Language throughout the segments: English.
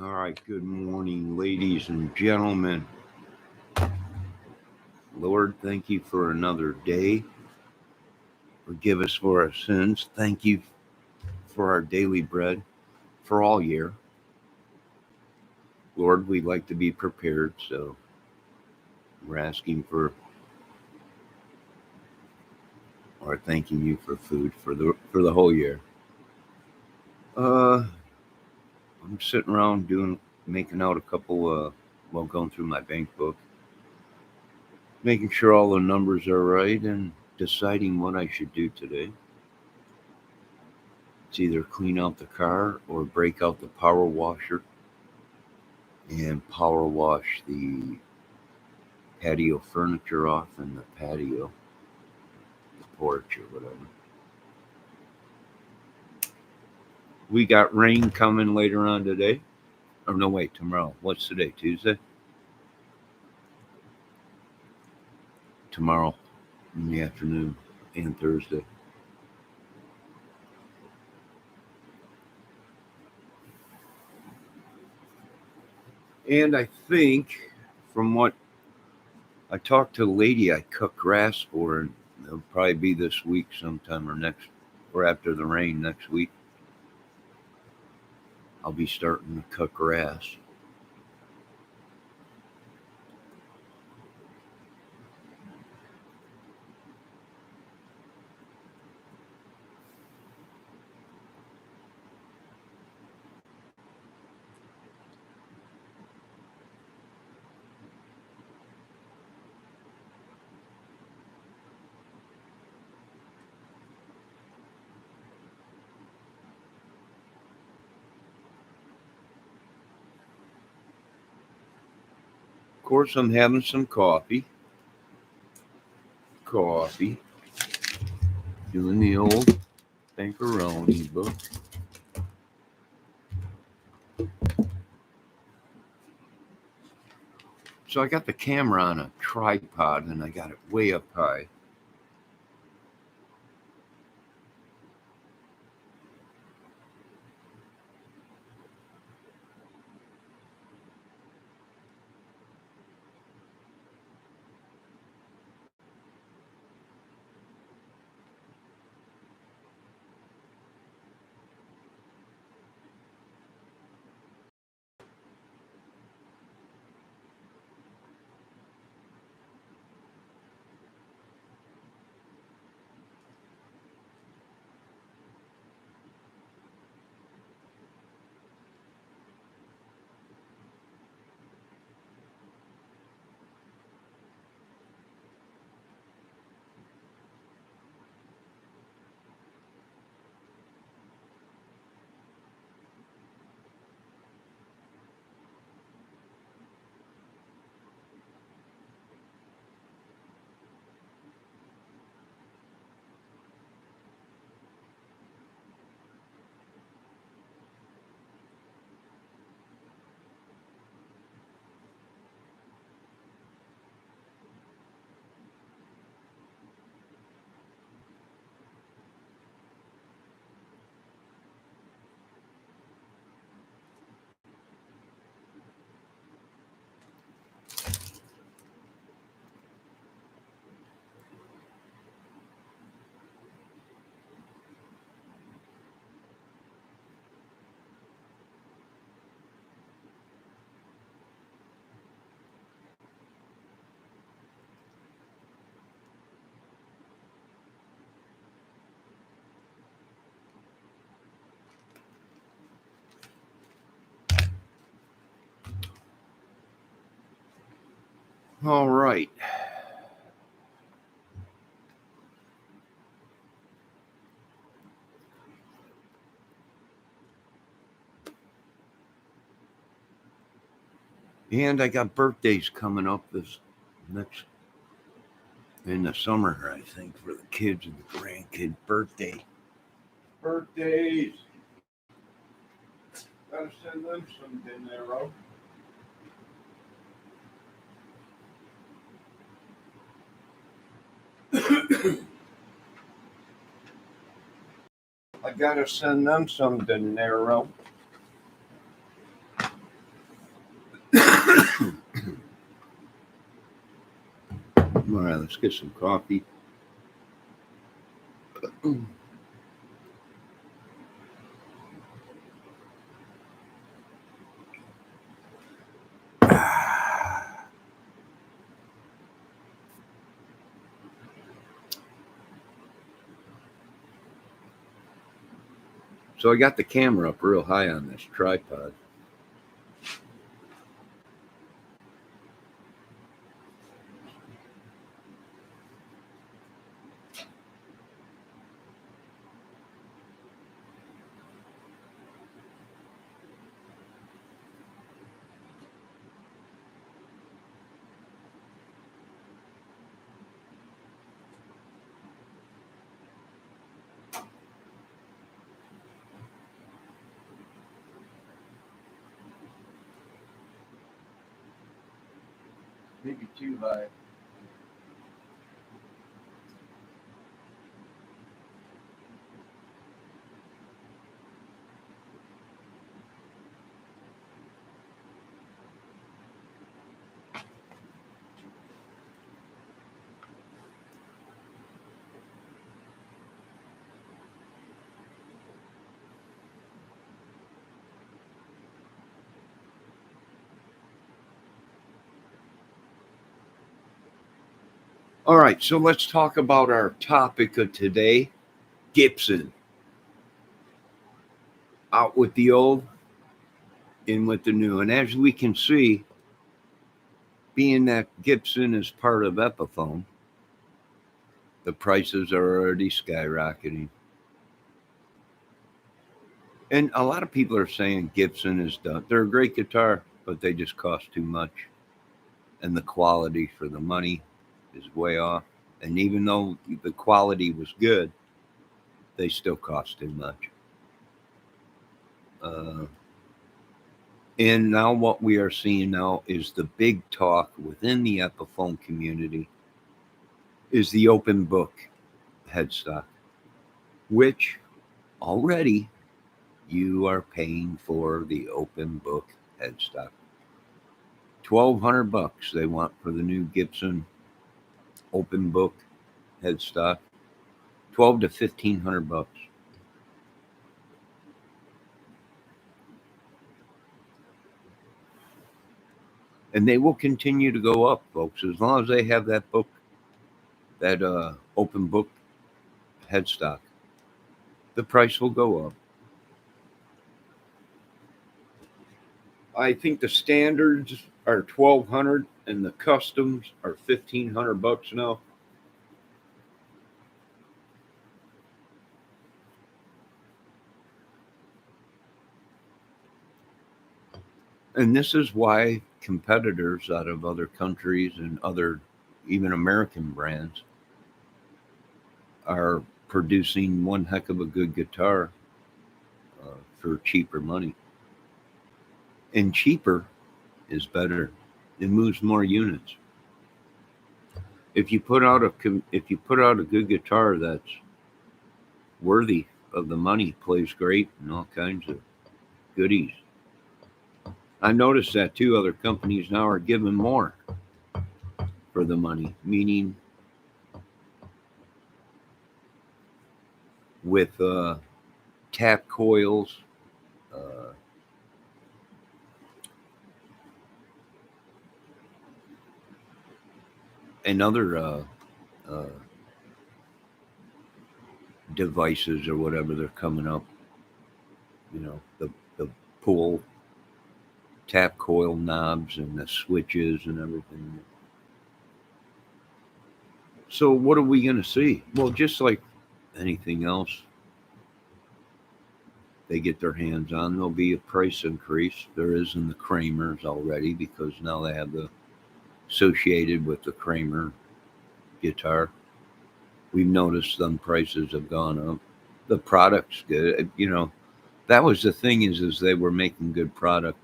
All right, good morning, ladies and gentlemen. Lord, thank you for another day. Forgive us for our sins. Thank you for our daily bread for all year. Lord, we'd like to be prepared, so we're asking for or thanking you for food for the whole year. Uh, I'm sitting around making out a couple going through my bank book, making sure all the numbers are right and deciding what I should do today. It's either clean out the car or break out the power washer and power wash the patio furniture off and the patio, the porch or whatever. We got rain coming later on today. Or no, wait, tomorrow. What's today? Tuesday? Tomorrow in the afternoon and Thursday. And I think from what I talked to a lady I cut grass for, and it'll probably be this week sometime or after the rain next week. I'll be starting to cut grass. Of course, I'm having some coffee. Coffee. Doing the old Bankeroni book. So I got the camera on a tripod and I got it way up high. All right. And I got birthdays coming up this next in the summer, I think, for the kids and the grandkid birthday. Birthdays. Gotta send them some dinero. I gotta send them some dinero. All right, let's get some coffee. So I got the camera up real high on this tripod. Maybe too high. All right, so let's talk about our topic of today, Gibson. Out with the old, in with the new. And as we can see, being that Gibson is part of Epiphone, the prices are already skyrocketing. And a lot of people are saying Gibson is done. They're a great guitar, but they just cost too much. And the quality for the money is way off. And even though the quality was good, they still cost too much. And now what we are seeing now is the big talk within the Epiphone community is the open book headstock, which already you are paying for the open book headstock. $1,200 they want for the new Gibson open book headstock. $1,200 to $1,500. And they will continue to go up, folks, as long as they have that book, that open book headstock. The price will go up. I think the standards are $1,200 and the customs are $1,500 now. And this is why competitors out of other countries and other, even American brands, are producing one heck of a good guitar for cheaper money. And cheaper is better. It moves more units. If you put out a good guitar that's worthy of the money, plays great, and all kinds of goodies. I noticed that too. Other companies now are giving more for the money, meaning with tap coils, and other devices or whatever they're coming up. You know, the pull tap coil knobs and the switches and everything. So what are we going to see? Well, just like anything else they get their hands on, there'll be a price increase. There is in the Kramers already, because now they have the associated with the Kramer guitar. We've noticed some prices have gone up. The product's good. You know, that was the thing is they were making good product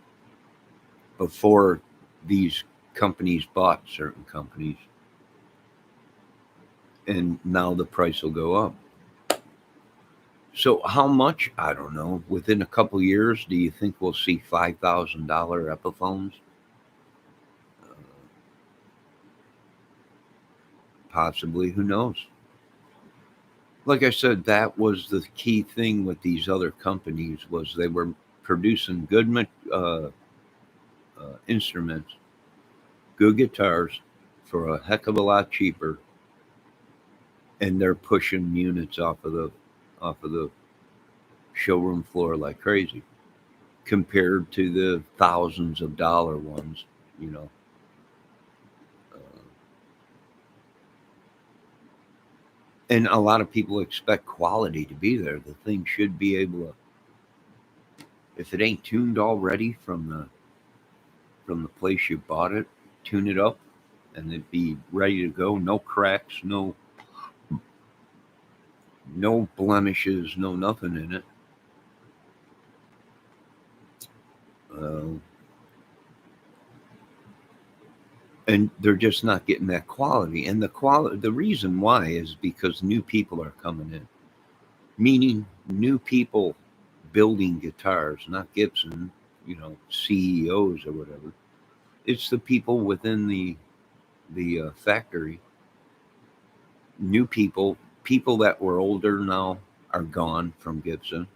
before these companies bought certain companies. And now the price will go up. So how much? I don't know. Within a couple years, do you think we'll see $5,000 Epiphones? Possibly, who knows? Like I said, that was the key thing with these other companies was they were producing good instruments, good guitars for a heck of a lot cheaper, and they're pushing units off of the showroom floor like crazy compared to the thousands of dollar ones, you know. Uh, and a lot of people expect quality to be there. The thing should be able to, if it ain't tuned already from the place you bought it, tune it up, and it be ready to go. No cracks, no blemishes, no nothing in it. Uh, and they're just not getting that quality. And the reason why is because new people are coming in, meaning new people building guitars, not Gibson, CEOs or whatever. It's the people within the factory, new people that were older now are gone from Gibson.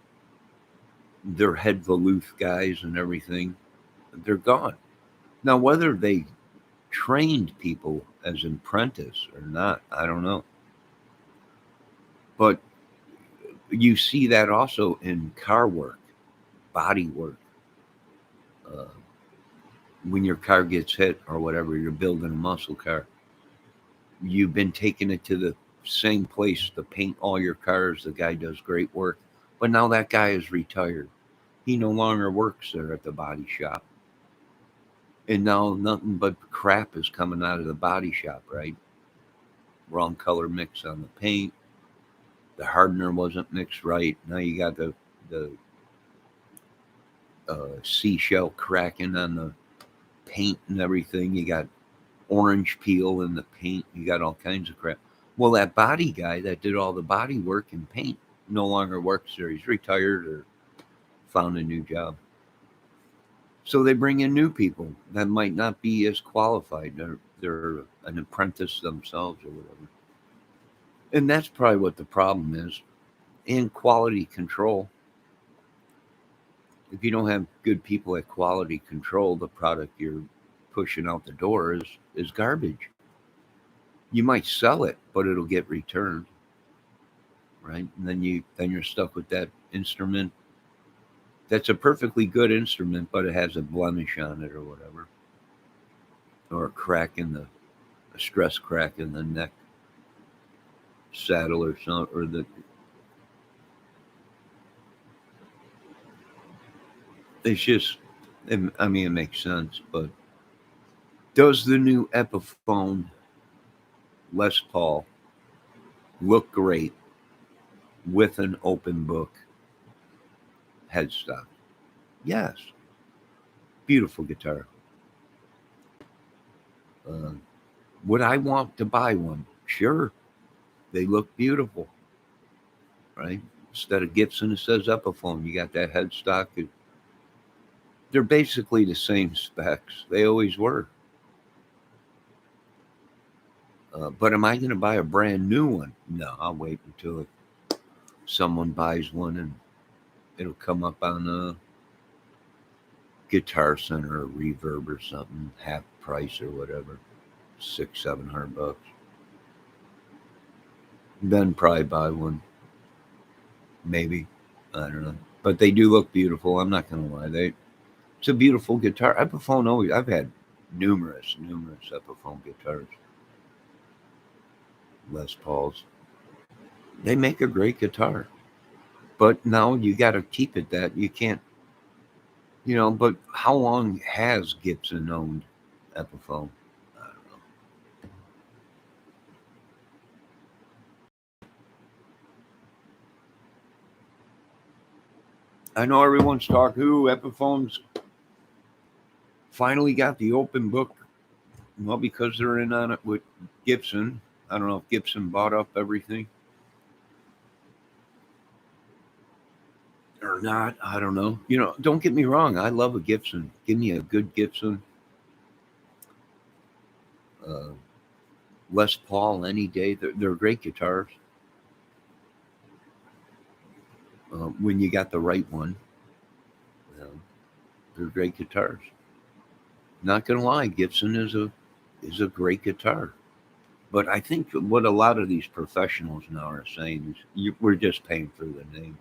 They're head Veluth guys and everything. They're gone now. Whether they trained people as an apprentice or not, I don't know. But you see that also in car work, body work. Uh, when your car gets hit or whatever, you're building a muscle car. You've been taking it to the same place to paint all your cars. The guy does great work, but now that guy is retired. He no longer works there at the body shop. And now nothing but crap is coming out of the body shop, right? Wrong color mix on the paint. The hardener wasn't mixed right. Now you got the seashell cracking on the paint and everything. You got orange peel in the paint. You got all kinds of crap. Well, that body guy that did all the body work and paint no longer works there. He's retired or found a new job. So they bring in new people that might not be as qualified. They're an apprentice themselves or whatever. And that's probably what the problem is. And quality control. If you don't have good people at quality control, the product you're pushing out the door is garbage. You might sell it, but it'll get returned, right? And then you're stuck with that instrument. That's a perfectly good instrument, but it has a blemish on it or whatever, or a crack in a stress crack in the neck saddle or something, or the. It's just, I mean, it makes sense, but does the new Epiphone Les Paul look great with an open book headstock? Yes. Beautiful guitar. Uh, would I want to buy one? Sure. They look beautiful, right? Instead of Gibson, it says Epiphone. You got that headstock. They're basically the same specs. They always were. But am I going to buy a brand new one? No, I'll wait until someone buys one and it'll come up on a Guitar Center or Reverb or something, half price or whatever, 600-700 bucks. Then probably buy one, maybe. I don't know, but they do look beautiful. I'm not gonna lie, it's a beautiful guitar. Epiphone always. I've had numerous Epiphone guitars, Les Pauls. They make a great guitar, but now you got to keep it that you can't. But how long has Gibson owned Epiphone? I don't know. I know everyone's talking. Who Epiphone's finally got the open book. Well, because they're in on it with Gibson. I don't know if Gibson bought up everything or not. I don't know. Don't get me wrong. I love a Gibson. Give me a good Gibson. Uh, Les Paul any day. They're great guitars when you got the right one. Uh, they're great guitars. Not gonna lie, Gibson is a great guitar. But I think what a lot of these professionals now are saying is we're just paying for the name.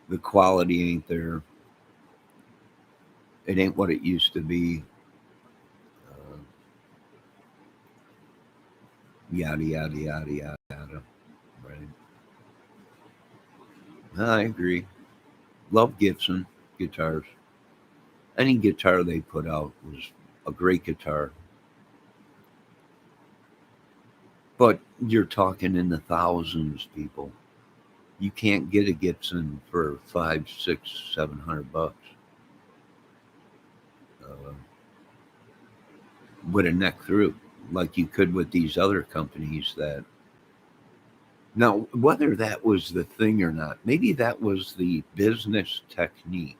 The quality ain't there. It ain't what it used to be. Uh, Yada yada yada yada. Right? I agree. Love Gibson guitars. Any guitar they put out was a great guitar. But you're talking in the thousands, people. You can't get a Gibson for 5, 6, 700 bucks uh, with a neck through, like you could with these other companies. That now, whether that was the thing or not, maybe that was the business technique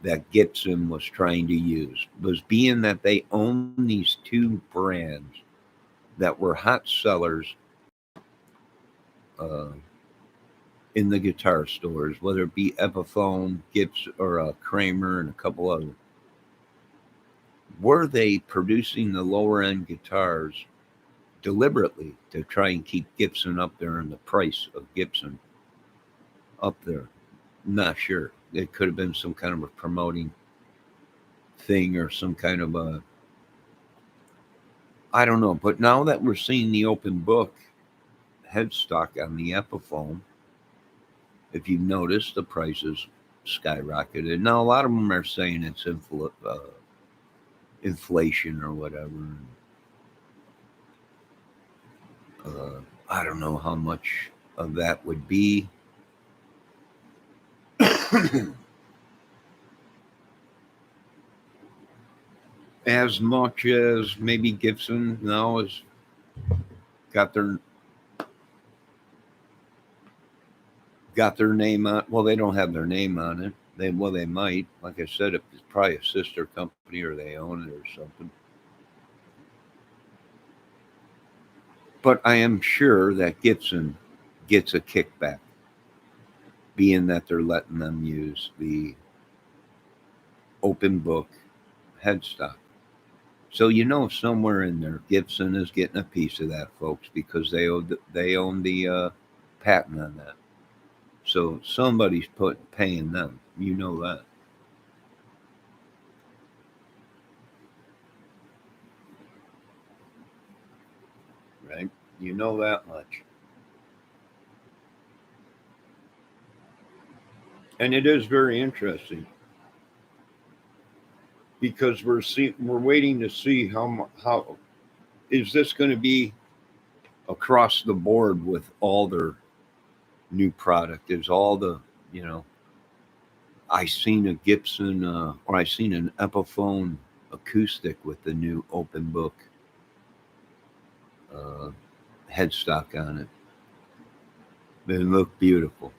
that Gibson was trying to use, was being that they own these two brands that were hot sellers uh, in the guitar stores, whether it be Epiphone, Gibson, or Kramer, and a couple others. Were they producing the lower end guitars deliberately to try and keep Gibson up there and the price of Gibson up there? Not sure. It could have been some kind of a promoting thing or some kind of a, I don't know. But now that we're seeing the open book headstock on the Epiphone, if you notice, the prices skyrocketed. Now a lot of them are saying it's inflation or whatever. I don't know how much of that would be. As much as maybe Gibson now has got their name on. Well, they don't have their name on it. They might. Like I said, if it's probably a sister company or they own it or something. But I am sure that Gibson gets a kickback, being that they're letting them use the open book headstock. So somewhere in there, Gibson is getting a piece of that, folks, because they own the patent on that. So somebody's paying them. You know that, right? You know that much. And it is very interesting because we're waiting to see how is this going to be across the board with all their new product. Is all the you know I seen a Gibson or I seen an Epiphone acoustic with the new open book uh, headstock on it. It looked beautiful.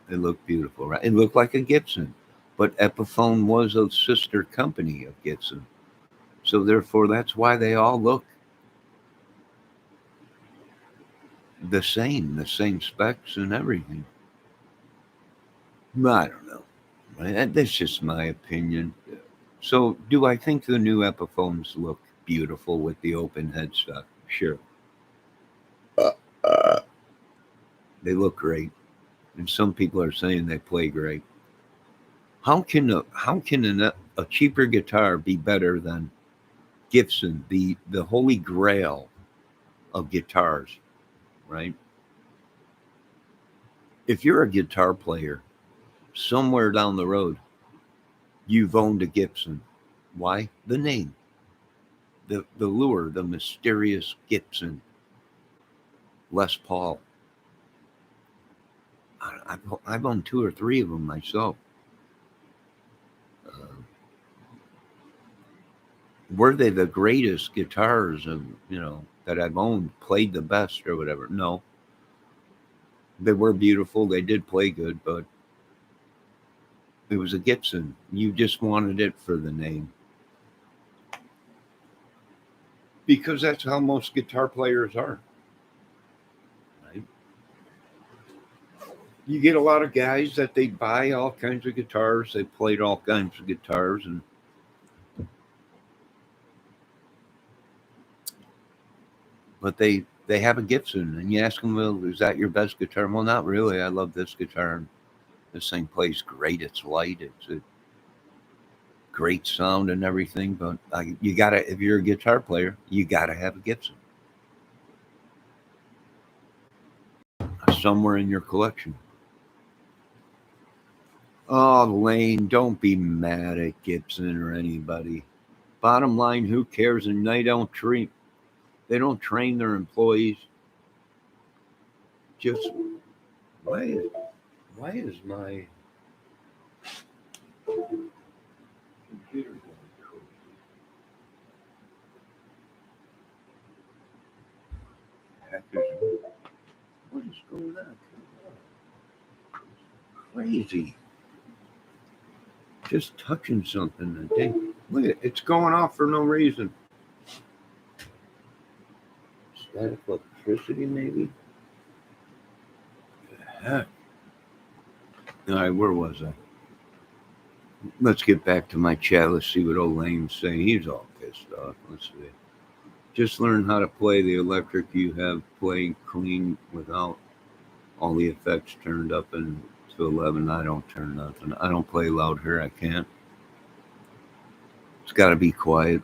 It looked beautiful, right? It looked like a Gibson, but Epiphone was a sister company of Gibson. So therefore, that's why they all look the same specs and everything. I don't know. Right? That's just my opinion. So, do I think the new Epiphones look beautiful with the open headstock? Sure. Uh, uh, they look great, and some people are saying they play great. How can a cheaper guitar be better than Gibson, the holy grail of guitars, right? If you're a guitar player, somewhere down the road, you've owned a Gibson. Why? The name, the lure, the mysterious Gibson, Les Paul. I've owned two or three of them myself. Uh, were they the greatest guitars of that I've owned, played the best or whatever? No, they were beautiful. They did play good, but it was a Gibson. You just wanted it for the name. because that's how most guitar players are. Right? You get a lot of guys that they buy all kinds of guitars. They played all kinds of guitars, but they have a Gibson, and you ask them, well, is that your best guitar? Well, not really. I love this guitar. This thing plays great. It's light. It's a great sound and everything. But you gotta, if you're a guitar player, you gotta have a Gibson somewhere in your collection. Oh, Lane, don't be mad at Gibson or anybody. Bottom line, who cares? And they don't train their employees. Just why is my computer going crazy? What is going on? Crazy. Just touching something. Look at it. It's going off for no reason. Static electricity, maybe? What the heck? All right, where was I? Let's get back to my chat. Let's see what old Lane's saying. He's all pissed off. Let's see. Just learn how to play the electric you have playing clean without all the effects turned up to 11. I don't turn nothing. I don't play loud here. I can't. It's got to be quiet.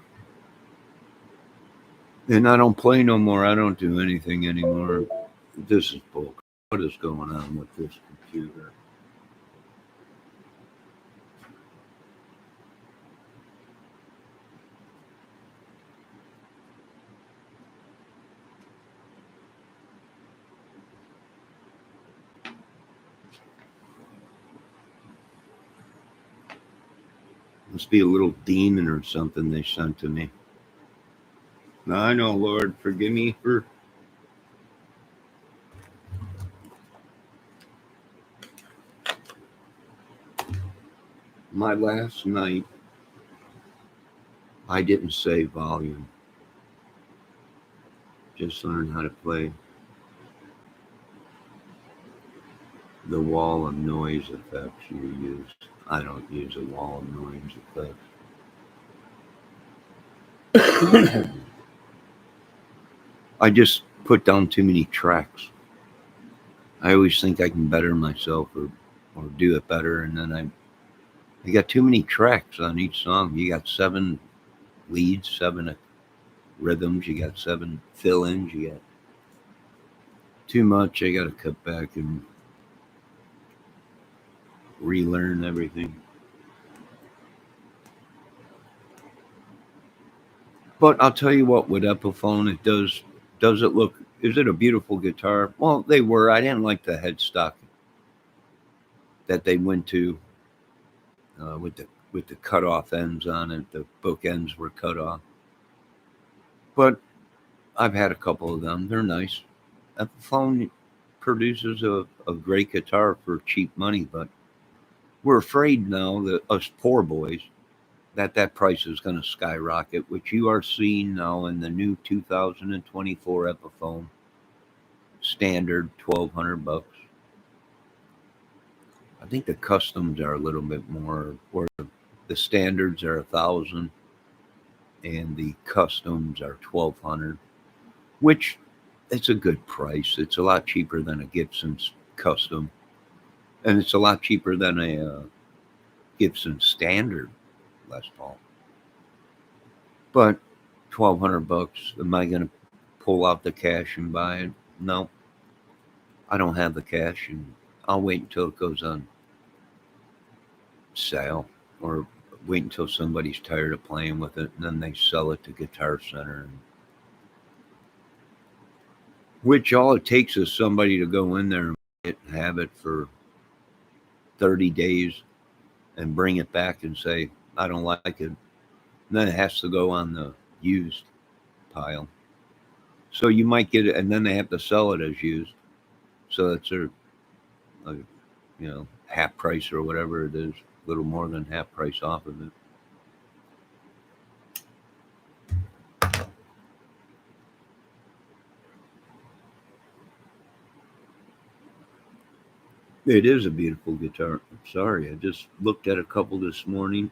And I don't play no more. I don't do anything anymore. This is bull. What is going on with this computer? Must be a little demon or something they sent to me. Now, I know, Lord, forgive me for my last night. I didn't say volume. Just learn how to play the wall of noise effects you use. I don't use a wall of noise effects. I just put down too many tracks. I always think I can better myself or do it better, and then I got too many tracks on each song. You got 7 leads, 7 rhythms, you got 7 fill-ins, you got too much. I got to cut back and relearn everything. But I'll tell you what, with Epiphone, it does it look, is it a beautiful guitar? Well, they were. I didn't like the headstock that they went to with the cut off ends on it. The book ends were cut off. But I've had a couple of them. They're nice. Epiphone produces a great guitar for cheap money, but we're afraid now that us poor boys that price is going to skyrocket, which you are seeing now in the new 2024 Epiphone standard, $1,200. I think the customs are a little bit more, where the standards are $1,000 and the customs are $1,200, which it's a good price. It's a lot cheaper than a Gibson's custom, and it's a lot cheaper than a Gibson standard Les Paul. But $1,200, am I going to pull out the cash and buy it? No, I don't have the cash, and I'll wait until it goes on sale, or wait until somebody's tired of playing with it, and then they sell it to Guitar Center. Which all it takes is somebody to go in there and have it for 30 days and bring it back and say, I don't like it. And then it has to go on the used pile. So you might get it, and then they have to sell it as used. So it's half price or whatever it is, a little more than half price off of it. It is a beautiful guitar. Sorry, I just looked at a couple this morning.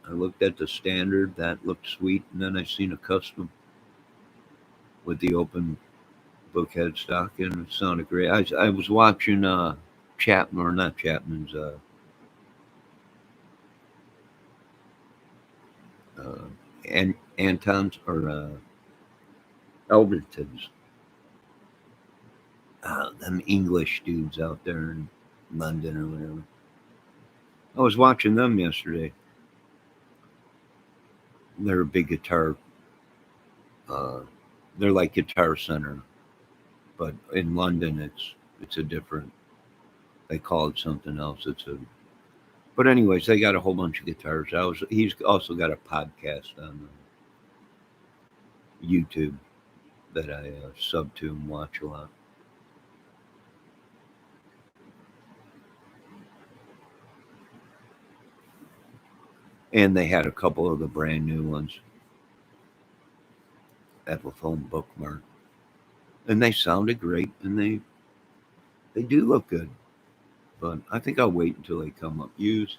I looked at the standard, that looked sweet, and then I seen a custom with the open book headstock, and it sounded great. I was watching Chapman, or not Chapman's, and Anton's, or Elberton's, them English dudes out there in London or whatever. I was watching them yesterday. They're a big guitar. Uh, they're like Guitar Center, but in London it's a different. They call it something else. But anyways, they got a whole bunch of guitars. He's also got a podcast on YouTube that I sub to and watch a lot. And they had a couple of the brand new ones, Epiphone Bookmark, and they sounded great, and they do look good. But I think I'll wait until they come up used.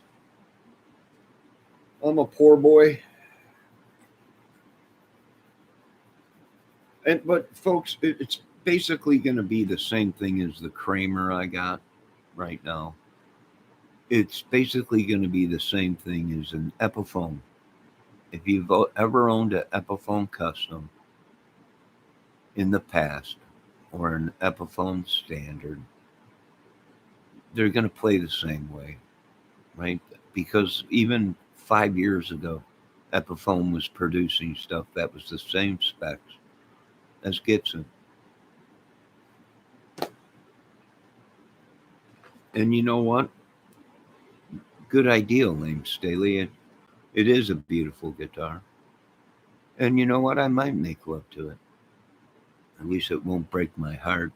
I'm a poor boy, but folks, it's basically going to be the same thing as the Kramer I got right now. It's basically going to be the same thing as an Epiphone. If you've ever owned an Epiphone Custom in the past, or an Epiphone Standard, they're going to play the same way, right? Because even 5 years ago, Epiphone was producing stuff that was the same specs as Gibson. And you know what? Good idea, Lane Staley. It is a beautiful guitar. And you know what? I might make love to it. At least it won't break my heart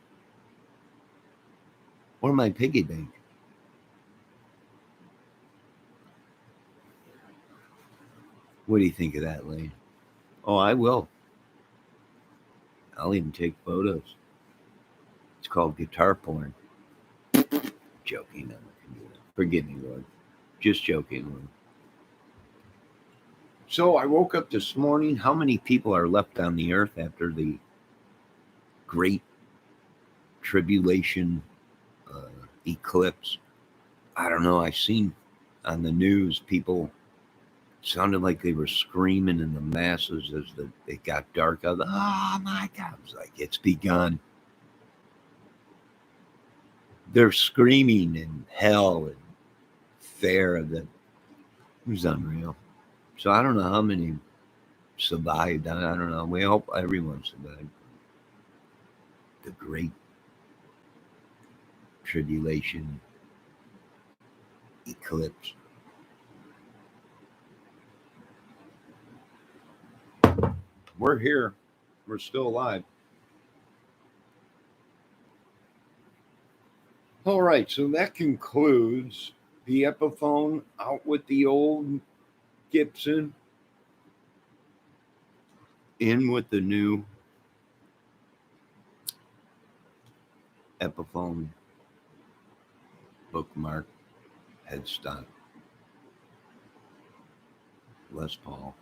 or my piggy bank. What do you think of that, Lane? Oh, I will. I'll even take photos. It's called guitar porn. Joking on the computer. Forgive me, Lord. Just joking, Lord. So I woke up this morning. How many people are left on the earth after the great tribulation eclipse? I don't know. I seen on the news people sounded like they were screaming in the masses as it got dark. I was like, oh my God. I was like, it's begun. They're screaming in hell and fair. That it was unreal. So I don't know how many survived. I don't know. We hope everyone survived the great tribulation eclipse. We're here. We're still alive. All right. So that concludes the Epiphone out with the old Gibson, in with the new Epiphone Bookmark headstock Les Paul.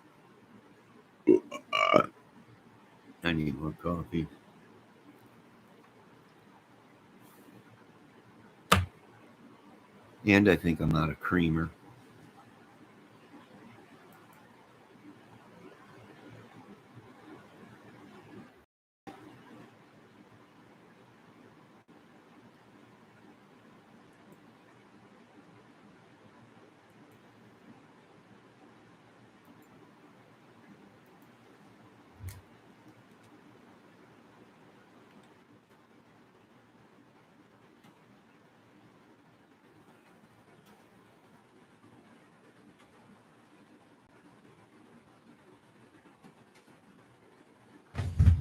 I need more coffee. And I think I'm not a creamer.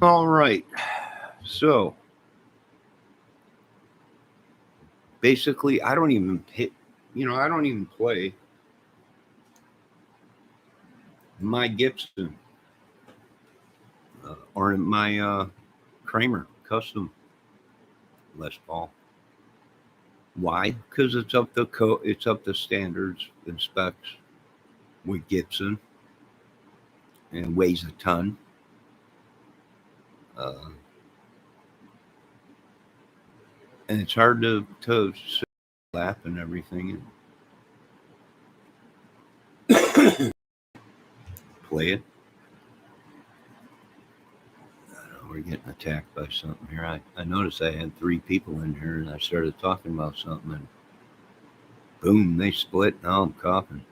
All right. So basically, I don't even hit, I don't even play my Gibson or my Kramer custom Les Paul. Why? Because it's up to standards and specs with Gibson and weighs a ton. Uh, and it's hard to lap and everything and play it. We're getting attacked by something here. I noticed I had 3 people in here and I started talking about something and boom, they split. Now I'm coughing.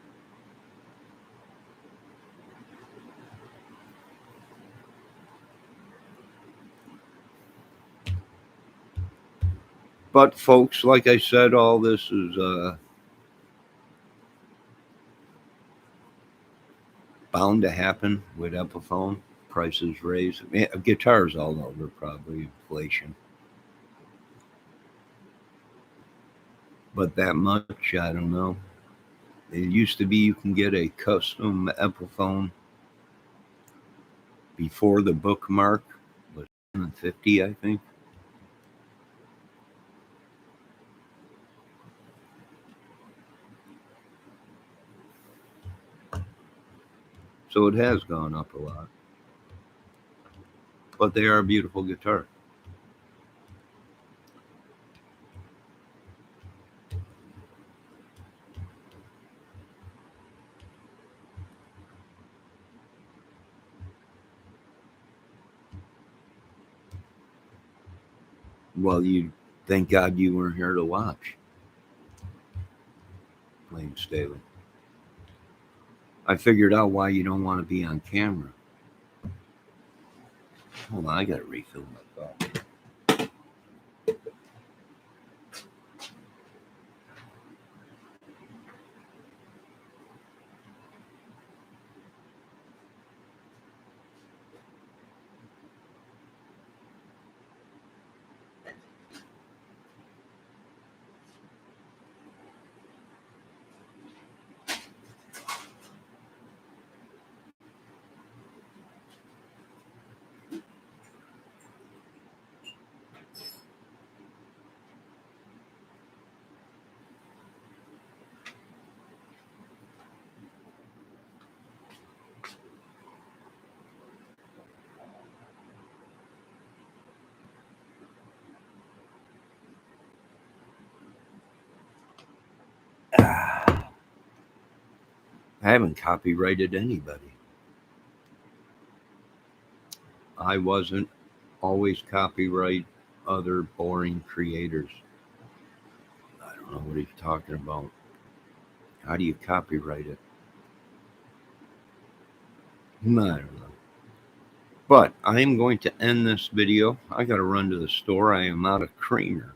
But folks, like I said, all this is bound to happen with Epiphone. Prices raised. Guitars all over, probably inflation. But that much, I don't know. It used to be you can get a custom Epiphone before the bookmark was 50, I think. So it has gone up a lot. But they are a beautiful guitar. Well, you thank God you weren't here to watch. Plain Staley. I figured out why you don't want to be on camera. Hold on, I gotta refill my coffee. I haven't copyrighted anybody. I wasn't. Always copyright other boring creators. I don't know what he's talking about. How do you copyright it? I don't know. But I am going to end this video. I got to run to the store. I am out of creamer.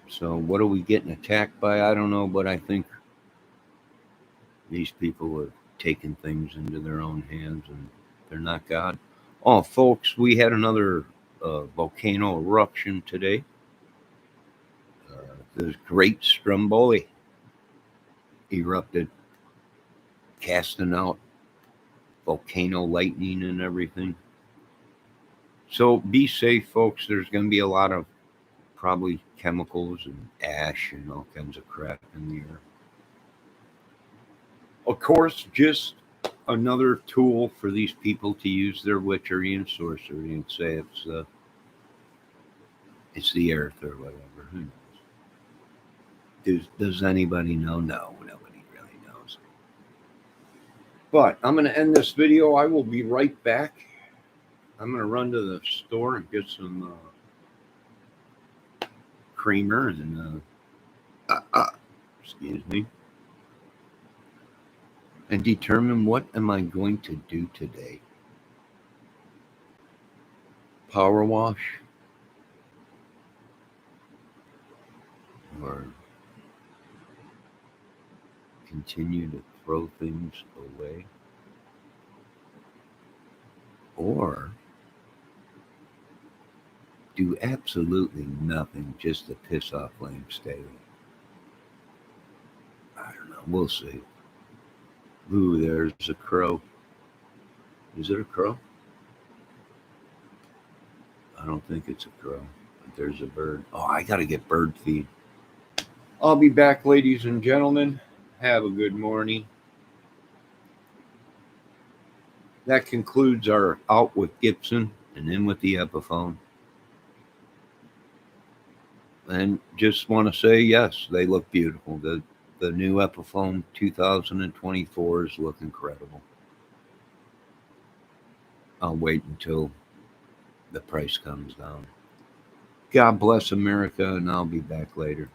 So what are we getting attacked by? I don't know, but I think these people have taken things into their own hands and they're not God. Oh, folks, we had another volcano eruption today. This great Stromboli erupted, casting out volcano lightning and everything. So be safe, folks. There's going to be a lot of probably chemicals and ash and all kinds of crap in the air. Of course, just another tool for these people to use their witchery and sorcery and say it's the earth or whatever. Who knows? Does anybody know? No, nobody really knows. But I'm going to end this video. I will be right back. I'm going to run to the store and get some creamer and excuse me, and determine what am I going to do today. Power wash or continue to throw things away, or do absolutely nothing just to piss off Lame Staley. I don't know. We'll see. Ooh, there's a crow. Is it a crow? I don't think it's a crow, but there's a bird. Oh, I got to get bird feed. I'll be back, ladies and gentlemen. Have a good morning. That concludes our out with Gibson and in with the Epiphone. And just want to say, yes, they look beautiful. The new Epiphone 2024s look incredible. I'll wait until the price comes down. God bless America, and I'll be back later.